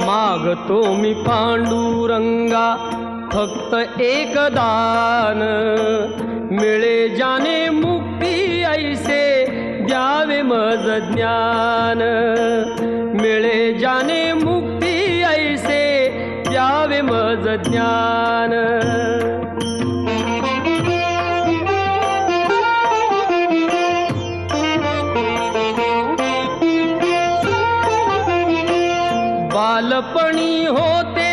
मागतो मी पांडुरंगा फक्त एक दान, मिळे जाने मुक्ती ऐसे द्यावे मज ज्ञान, मिळे जाने मुक्ती ऐसे द्यावे मज ज्ञान. बालपणी होते